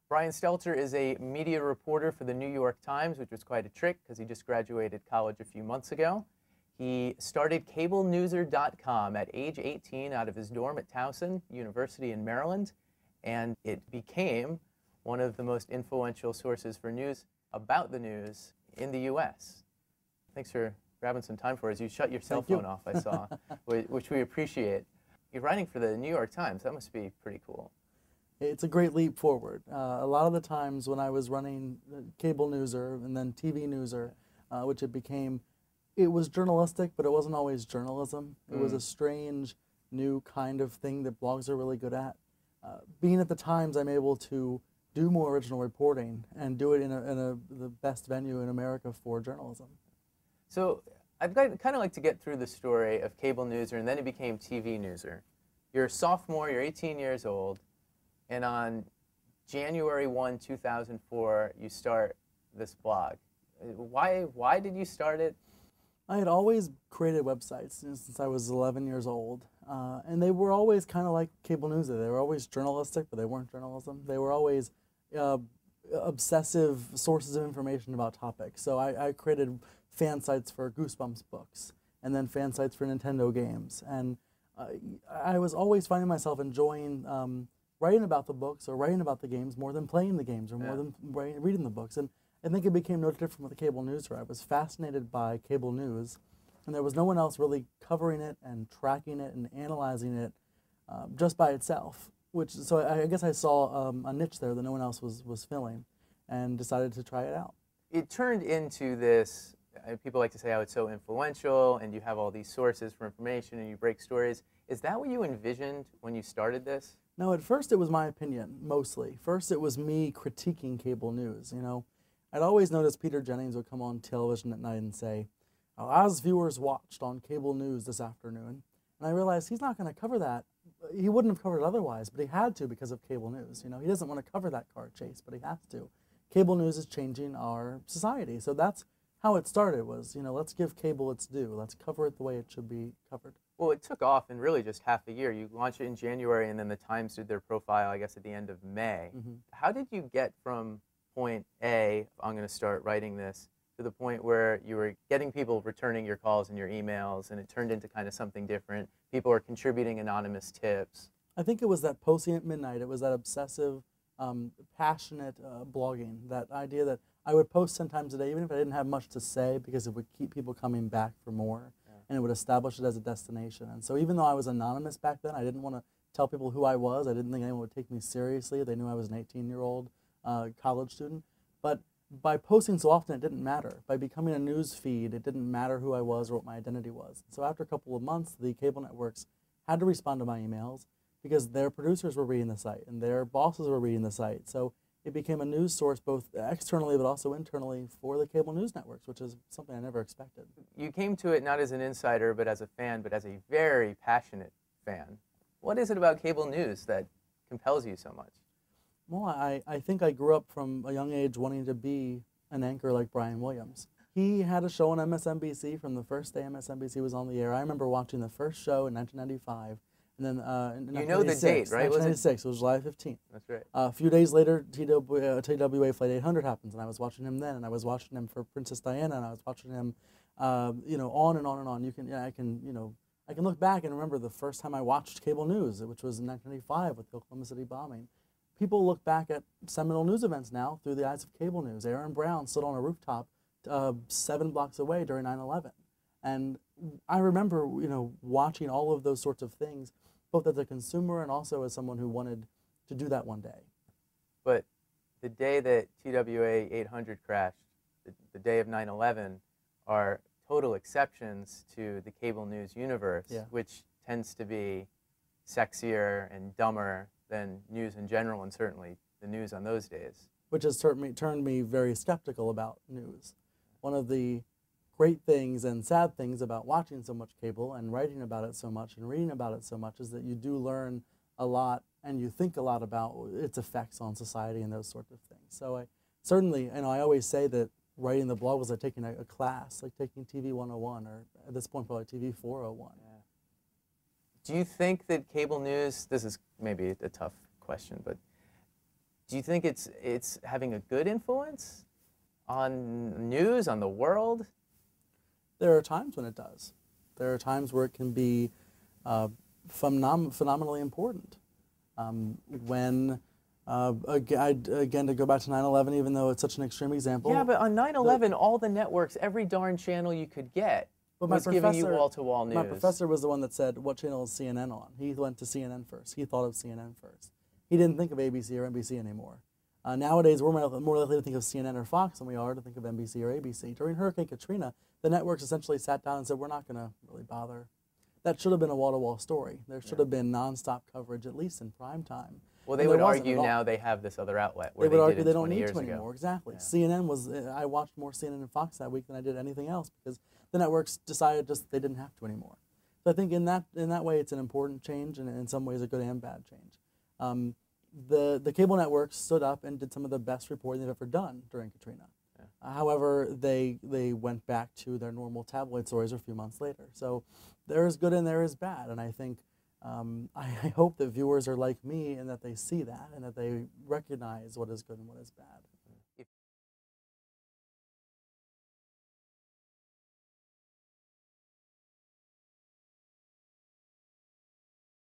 Brian Stelter is a media reporter for the New York Times, which was quite a trick because he just graduated college a few months ago. He started cablenewser.com at age 18 out of his dorm at Towson University in Maryland, and it became one of the most influential sources for news about the news in the U.S. Thanks for grabbing some time for us. You shut your cell phone off, I saw, which we appreciate. You're writing for the New York Times. That must be pretty cool. It's a great leap forward. A lot of the times when I was running cable newser and then TV newser, which it became, it was journalistic, but it wasn't always journalism. It was a strange, new kind of thing that blogs are really good at. Being at the Times, I'm able to do more original reporting and do it in the best venue in America for journalism. So I'd kind of like to get through the story of cable newser, and then it became TV newser. You're a sophomore, you're 18 years old, and on January 1, 2004, you start this blog. Why did you start it? I had always created websites since I was 11 years old, and they were always kind of like cable news. They were always journalistic, but they weren't journalism. They were always obsessive sources of information about topics. So I created fan sites for Goosebumps books, and then fan sites for Nintendo games. And I was always finding myself enjoying writing about the books or writing about the games more than playing the games or more than reading the books. And I think it became no different with the cable news, where I was fascinated by cable news, and there was no one else really covering it and tracking it and analyzing it just by itself. So I guess I saw a niche there that no one else was filling, and decided to try it out. It turned into this, people like to say how it's so influential, and you have all these sources for information, and you break stories. Is that what you envisioned when you started this? No, at first it was my opinion, mostly. First it was me critiquing cable news, you know. I'd always noticed Peter Jennings would come on television at night and say, as viewers watched on cable news this afternoon. And I realized he's not going to cover that. He wouldn't have covered it otherwise, but he had to because of cable news. You know, he doesn't want to cover that car chase, but he has to. Cable news is changing our society. So that's how it started, was, you know, let's give cable its due. Let's cover it the way it should be covered. Well, it took off in really just half a year. You launched it in January, and then the Times did their profile, I guess, at the end of May. How did you get from point A, I'm going to start writing this, to the point where you were getting people returning your calls and your emails, and it turned into kind of something different? People are contributing anonymous tips. I think it was that posting at midnight. It was that obsessive, passionate blogging, that idea that I would post 10 times a day, even if I didn't have much to say, because it would keep people coming back for more, and it would establish it as a destination. And so even though I was anonymous back then, I didn't want to tell people who I was. I didn't think anyone would take me seriously. They knew I was an 18-year-old college student. But by posting so often, it didn't matter. By becoming a news feed, it didn't matter who I was or what my identity was. So after a couple of months, the cable networks had to respond to my emails because their producers were reading the site and their bosses were reading the site. So it became a news source both externally but also internally for the cable news networks, which is something I never expected. You came to it not as an insider, but as a fan, but as a very passionate fan. What is it about cable news that compels you so much? Well, I think I grew up from a young age wanting to be an anchor like Brian Williams. He had a show on MSNBC from the first day MSNBC was on the air. I remember watching the first show in 1995. And then you know the date, right? 1996, it was July 15th. That's right. A few days later, TWA Flight 800 happens, and I was watching him then, and I was watching him for Princess Diana, and I was watching him, you know, on and on and on. I can look back and remember the first time I watched cable news, which was in 1995 with the Oklahoma City bombing. People look back at seminal news events now through the eyes of cable news. Aaron Brown stood on a rooftop 7 blocks away during 9/11, and I remember, you know, watching all of those sorts of things, both as a consumer and also as someone who wanted to do that one day. But the day that TWA 800 crashed, the day of 9/11, are total exceptions to the cable news universe, which tends to be sexier and dumber than news in general, and certainly the news on those days. Which has turned me very skeptical about news. One of the great things and sad things about watching so much cable and writing about it so much and reading about it so much is that you do learn a lot and you think a lot about its effects on society and those sorts of things. So I certainly, and I always say that writing the blog was like taking a class, like taking TV 101, or at this point probably TV 401. Yeah. Do you think that cable news, this is maybe a tough question, but Do you think it's having a good influence on news, on the world? There are times when it does. There are times where it can be phenomenally important. When again, to go back to 9/11, even though it's such an extreme example. Yeah, but on 9/11, all the networks, every darn channel you could get was giving you wall-to-wall news. My professor was the one that said, "What channel is CNN on?" He went to CNN first. He thought of CNN first. He didn't think of ABC or NBC anymore. Nowadays, we're more likely to think of CNN or Fox than we are to think of NBC or ABC. During Hurricane Katrina, the networks essentially sat down and said, "We're not going to really bother." That should have been a wall-to-wall story. There should have been nonstop coverage, at least in prime time. Well, they would argue now they have this other outlet where they would argue did they it don't 20 need years to ago. anymore. Exactly. Yeah. CNN was. I watched more CNN and Fox that week than I did anything else because the networks decided just they didn't have to anymore. So I think in that way it's an important change, and in some ways a good and bad change. The cable networks stood up and did some of the best reporting they've ever done during Katrina. Yeah. However, they went back to their normal tabloid stories a few months later. So there is good and there is bad, and I think. I hope that viewers are like me and that they see that and that they recognize what is good and what is bad.